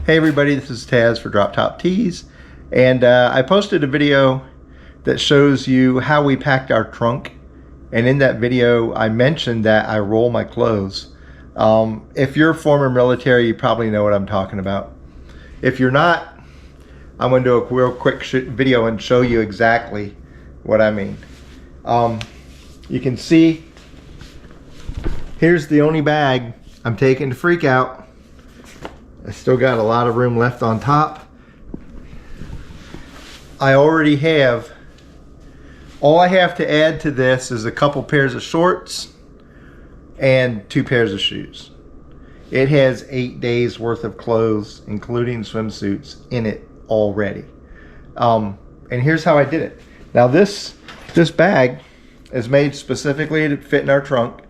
Hey everybody, this is Taz for Drop Top Tees, and I posted a video that shows you how we packed our trunk, and in that video I mentioned that I roll my clothes. If you're a former military, you probably know what I'm talking about. If you're not, I'm going to do a real quick video and show you exactly what I mean. You can see, here's the only bag I'm taking to Freak Out. I still got a lot of room left on top. I already have, all I have to add to this is a couple pairs of shorts and 2 pairs of shoes. It has 8 days worth of clothes, including swimsuits, in it already. And here's how I did it. Now this bag is made specifically to fit in our trunk.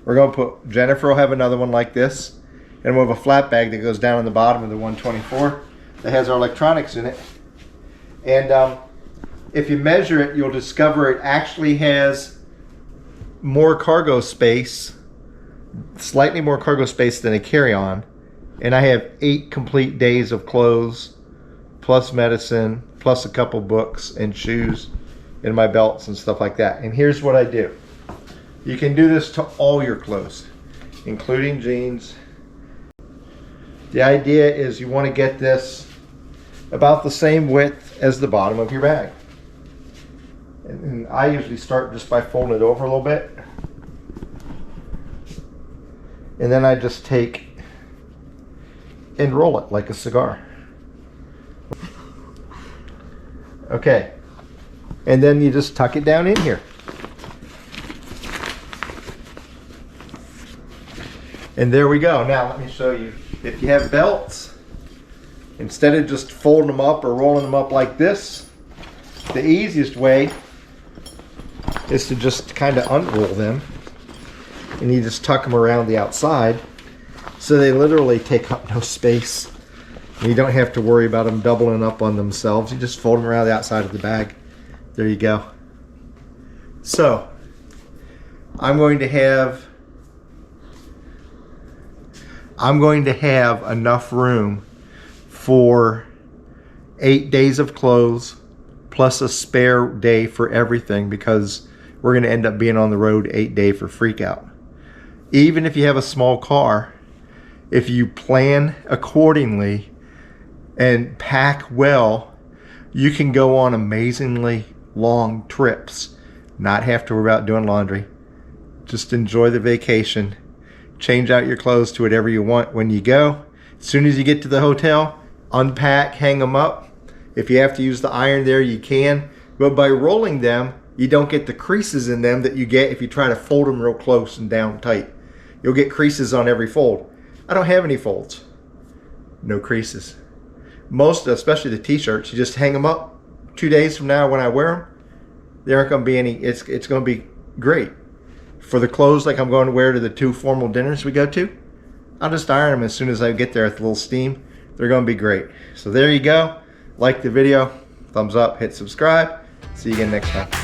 We're going to put, Jennifer will have another one like this, and we'll have a flat bag that goes down on the bottom of the 124 that has our electronics in it. And if you measure it, you'll discover it actually has more cargo space, slightly more cargo space than a carry-on. And I have 8 complete days of clothes, plus medicine, plus a couple books and shoes in my belts and stuff like that. And here's what I do. You can do this to all your clothes, including jeans. The idea is you want to get this about the same width as the bottom of your bag. And I usually start just by folding it over a little bit. And then I just take and roll it like a cigar. Okay. And then you just tuck it down in here. And there we go. Now let me show you. If you have belts, instead of just folding them up or rolling them up like this, the easiest way is to just kind of unroll them, and you just tuck them around the outside so they literally take up no space. And you don't have to worry about them doubling up on themselves. You just fold them around the outside of the bag. There you go. So I'm going to have enough room for 8 days of clothes plus a spare day for everything, because we're going to end up being on the road 8 days for Freak Out. Even if you have a small car, if you plan accordingly and pack well, you can go on amazingly long trips, not have to worry about doing laundry. Just enjoy the vacation. Change out your clothes to whatever you want when you go. As soon as you get to the hotel, unpack, hang them up. If you have to use the iron there, you can. But by rolling them, you don't get the creases in them that you get if you try to fold them real close and down tight. You'll get creases on every fold. I don't have any folds. No creases. Most, especially the t-shirts, you just hang them up. 2 days from now when I wear them, there aren't going to be any, it's going to be great. For the clothes like I'm going to wear to the 2 formal dinners we go to, I'll just iron them as soon as I get there with a little steam. They're going to be great. So there you go. Like the video, thumbs up, hit subscribe. See you again next time.